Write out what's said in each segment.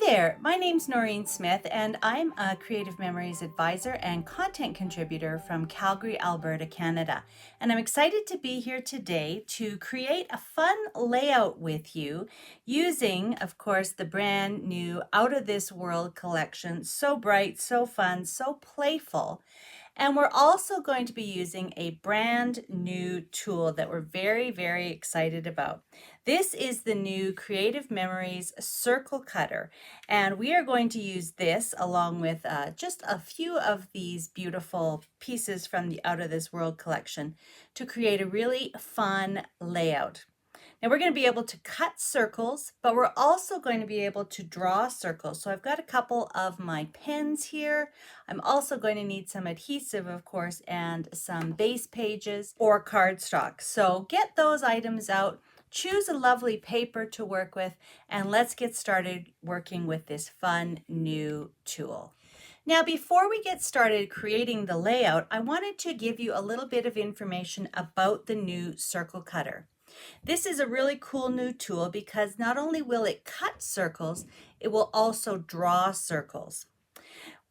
there, my name's Noreen Smith and I'm a Creative Memories advisor and content contributor from Calgary, Alberta, Canada. And I'm excited to be here today to create a fun layout with you using, of course, the brand new Out of This World collection. So bright, so fun, so playful. And we're also going to be using a brand new tool that we're very, very excited about. This is the new Creative Memories Circle Cutter, and we are going to use this along with just a few of these beautiful pieces from the Out of This World collection to create a really fun layout. Now we're going to be able to cut circles, but we're also going to be able to draw circles. So I've got a couple of my pens here. I'm also going to need some adhesive, of course, and some base pages or cardstock. So get those items out, choose a lovely paper to work with, and let's get started working with this fun new tool. Now, before we get started creating the layout, I wanted to give you a little bit of information about the new circle cutter. This is a really cool new tool because not only will it cut circles, it will also draw circles.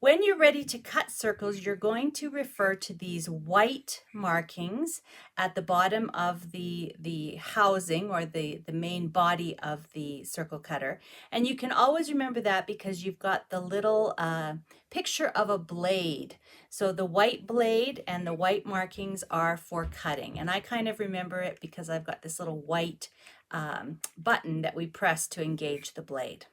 When you're ready to cut circles, you're going to refer to these white markings at the bottom of the housing or the main body of the circle cutter. And you can always remember that because you've got the little picture of a blade. So the white blade and the white markings are for cutting. And I kind of remember it because I've got this little white button that we press to engage the blade.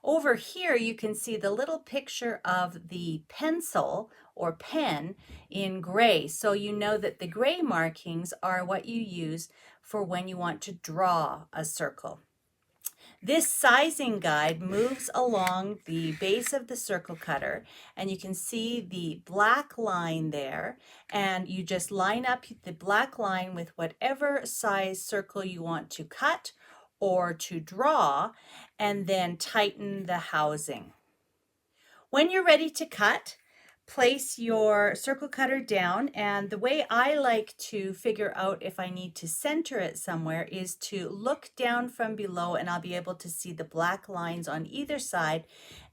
Over here, you can see the little picture of the pencil or pen in gray. So you know that the gray markings are what you use for when you want to draw a circle. This sizing guide moves along the base of the circle cutter, and you can see the black line there, and you just line up the black line with whatever size circle you want to cut or to draw, and then tighten the housing. When you're ready to cut, place your circle cutter down, and the way I like to figure out if I need to center it somewhere is to look down from below, and I'll be able to see the black lines on either side,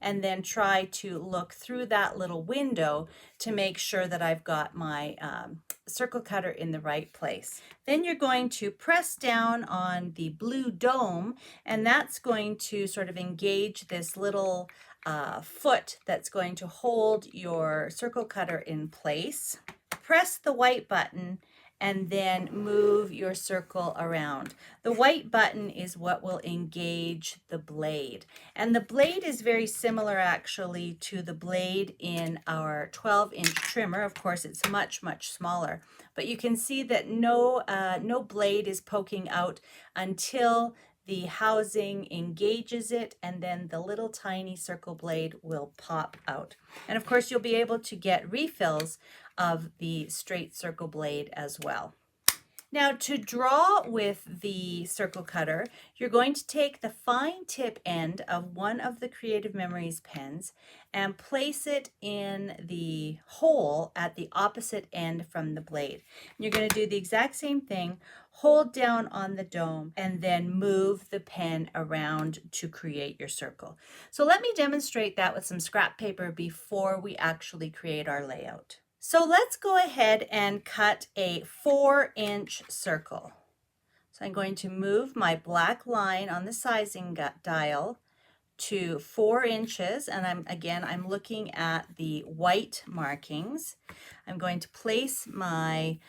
and then try to look through that little window to make sure that I've got my circle cutter in the right place. Then you're going to press down on the blue dome, and that's going to sort of engage this little foot that's going to hold your circle cutter in place. Press the white button and then move your circle around. The white button is what will engage the blade. And the blade is very similar actually to the blade in our 12-inch trimmer. Of course, it's much, much smaller. But you can see that no blade is poking out until the housing engages it, and then the little tiny circle blade will pop out. And of course, you'll be able to get refills of the straight circle blade as well. Now, to draw with the circle cutter, you're going to take the fine tip end of one of the Creative Memories pens and place it in the hole at the opposite end from the blade. You're going to do the exact same thing, hold down on the dome, and then move the pen around to create your circle. So let me demonstrate that with some scrap paper before we actually create our layout. So let's go ahead and cut a 4-inch circle. So I'm going to move my black line on the sizing dial to 4 inches, and I'm looking at the white markings. I'm going to place my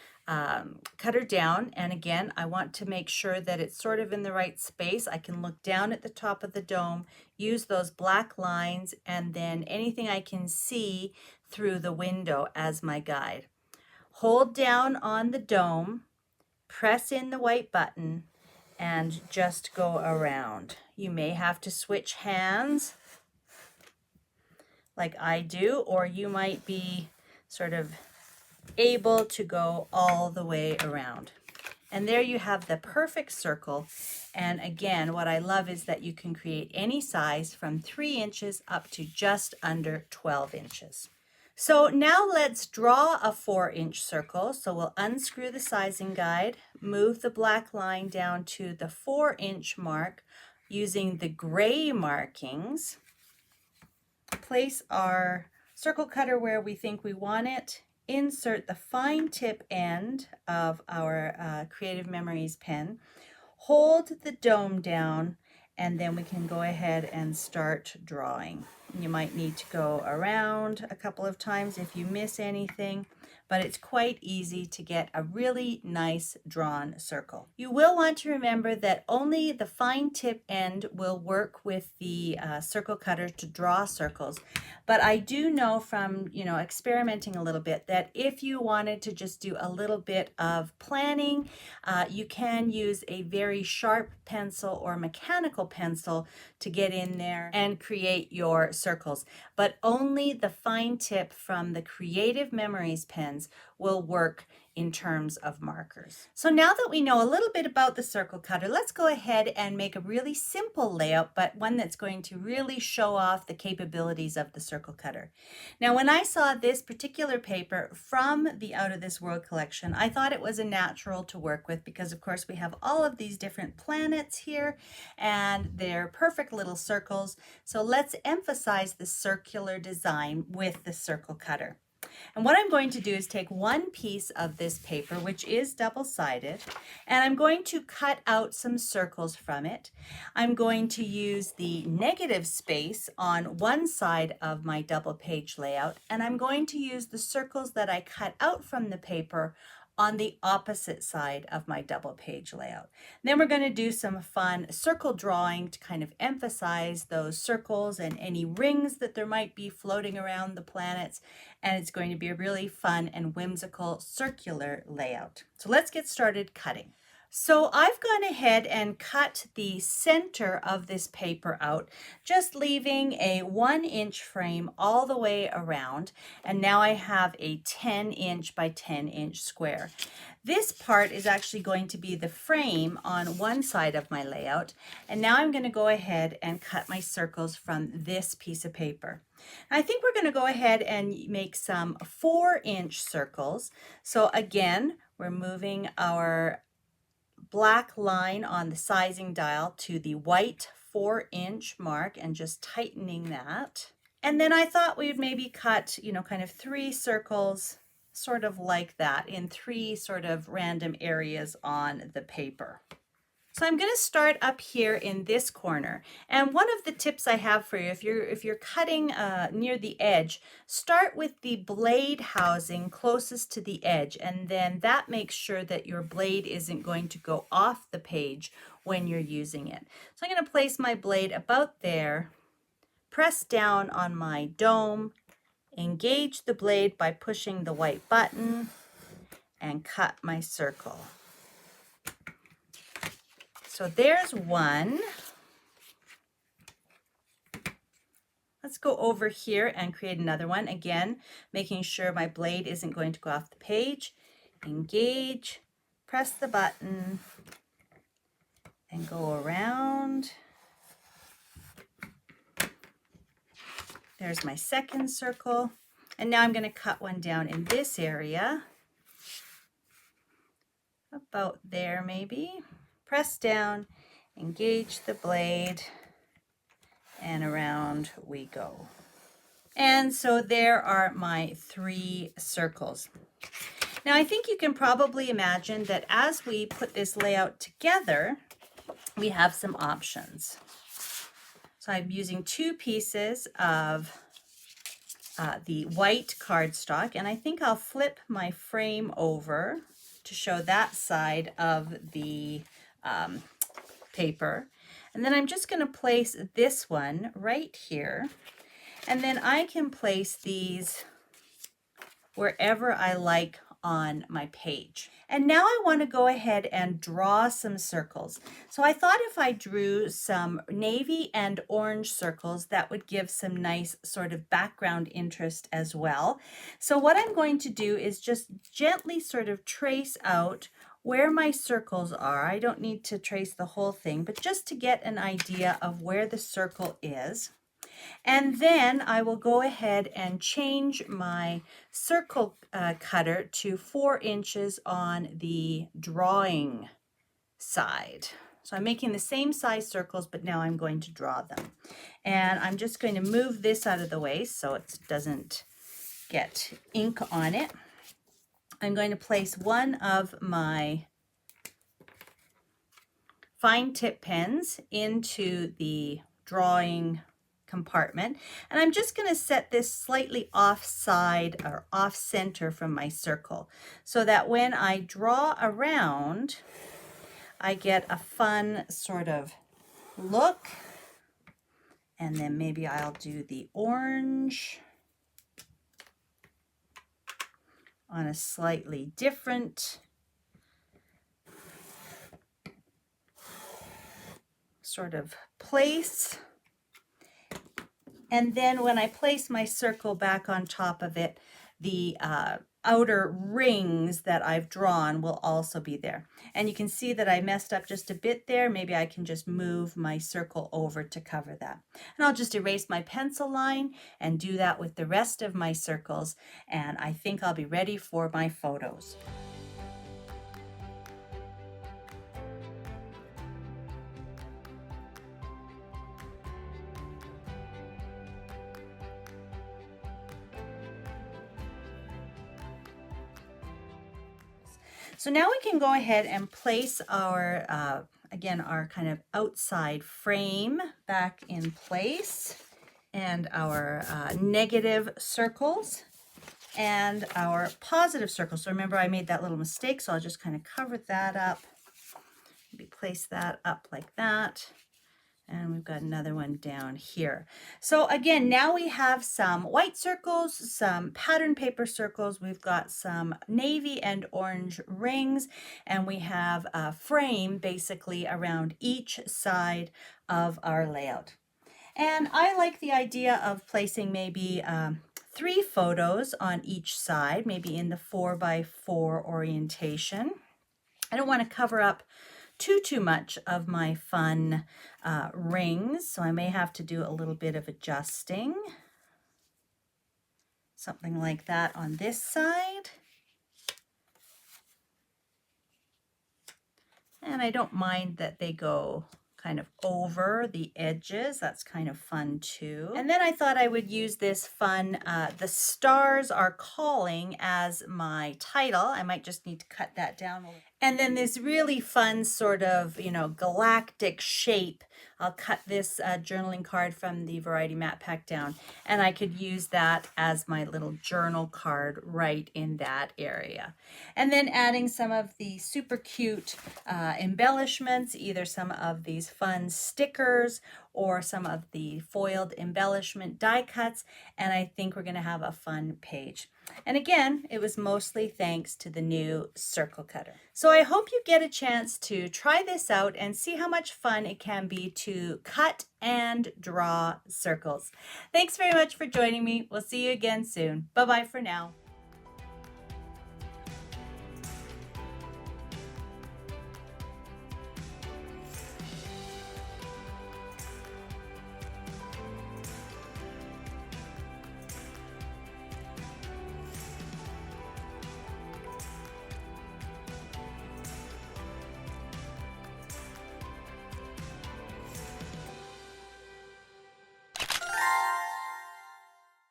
cutter down, and again, I want to make sure that it's sort of in the right space. I can look down at the top of the dome, use those black lines, and then anything I can see through the window as my guide. Hold down on the dome, press in the white button, and just go around. You may have to switch hands like I do, or you might be sort of able to go all the way around. And there you have the perfect circle. And again, what I love is that you can create any size from 3 inches up to just under 12 inches. So now let's draw a 4-inch circle. So we'll unscrew the sizing guide, move the black line down to the 4-inch mark using the gray markings. place our circle cutter where we think we want it, insert the fine tip end of our Creative Memories pen, hold the dome down, and then we can go ahead and start drawing. You might need to go around a couple of times if you miss anything, but it's quite easy to get a really nice drawn circle. You will want to remember that only the fine tip end will work with the circle cutter to draw circles, but I do know from experimenting a little bit that if you wanted to just do a little bit of planning, you can use a very sharp pencil or mechanical pencil to get in there and create your circles, but only the fine tip from the Creative Memories pens will work in terms of markers. So now that we know a little bit about the circle cutter, let's go ahead and make a really simple layout, but one that's going to really show off the capabilities of the circle cutter. Now, when I saw this particular paper from the Out of This World collection, I thought it was a natural to work with because, of course, we have all of these different planets here and they're perfect little circles. So let's emphasize the circular design with the circle cutter. And what I'm going to do is take one piece of this paper, which is double-sided, and I'm going to cut out some circles from it. I'm going to use the negative space on one side of my double page layout, and I'm going to use the circles that I cut out from the paper on the opposite side of my double page layout. Then we're going to do some fun circle drawing to kind of emphasize those circles and any rings that there might be floating around the planets, and it's going to be a really fun and whimsical circular layout. So let's get started cutting. So I've gone ahead and cut the center of this paper out, just leaving a 1-inch frame all the way around. And now I have a 10-inch by 10-inch square. This part is actually going to be the frame on one side of my layout. And now I'm going to go ahead and cut my circles from this piece of paper. I think we're going to go ahead and make some 4-inch circles. So again, we're moving our black line on the sizing dial to the white 4-inch mark and just tightening that. And then I thought we would maybe cut, kind of 3 circles sort of like that in 3 sort of random areas on the paper. So I'm going to start up here in this corner, and one of the tips I have for you, if you're cutting near the edge, start with the blade housing closest to the edge, and then that makes sure that your blade isn't going to go off the page when you're using it. So I'm going to place my blade about there, press down on my dome, engage the blade by pushing the white button, and cut my circle. So there's one. Let's go over here and create another one. Again, making sure my blade isn't going to go off the page. Engage, press the button, and go around. There's my second circle. And now I'm going to cut one down in this area. About there maybe. Press down, engage the blade, and around we go. And so there are my 3 circles. Now I think you can probably imagine that as we put this layout together, we have some options. So I'm using 2 pieces of the white cardstock, and I think I'll flip my frame over to show that side of the paper. And then I'm just going to place this one right here. And then I can place these wherever I like on my page. And now I want to go ahead and draw some circles. So I thought if I drew some navy and orange circles, that would give some nice sort of background interest as well. So what I'm going to do is just gently sort of trace out where my circles are. I don't need to trace the whole thing, but just to get an idea of where the circle is. And then I will go ahead and change my circle cutter to 4 inches on the drawing side. So I'm making the same size circles, but now I'm going to draw them. And I'm just going to move this out of the way so it doesn't get ink on it. I'm going to place one of my fine tip pens into the drawing compartment, and I'm just going to set this slightly offside or off center from my circle so that when I draw around, I get a fun sort of look. And then maybe I'll do the orange on a slightly different sort of place. And then when I place my circle back on top of it, the outer rings that I've drawn will also be there. And you can see that I messed up just a bit there. Maybe I can just move my circle over to cover that. And I'll just erase my pencil line and do that with the rest of my circles. And I think I'll be ready for my photos. So now we can go ahead and place our, again, our kind of outside frame back in place, and our negative circles and our positive circles. So remember, I made that little mistake, so I'll just kind of cover that up. Maybe place that up like that. And we've got another one down here. So again, now we have some white circles, some pattern paper circles. We've got some navy and orange rings, and we have a frame basically around each side of our layout. And I like the idea of placing maybe 3 photos on each side, maybe in the 4x4 orientation. I don't want to cover up too much of my fun rings, so I may have to do a little bit of adjusting. Something like that on this side. And I don't mind that they go kind of over the edges. That's kind of fun too. And then I thought I would use this fun, The Stars Are Calling, as my title. I might just need to cut that down a little. And then this really fun sort of, galactic shape. I'll cut this journaling card from the Variety Mat Pack down, and I could use that as my little journal card right in that area. And then adding some of the super cute embellishments, either some of these fun stickers or some of the foiled embellishment die cuts, and I think we're going to have a fun page. And again, it was mostly thanks to the new circle cutter. So I hope you get a chance to try this out and see how much fun it can be to cut and draw circles. Thanks very much for joining me. We'll see you again soon. Bye-bye for now.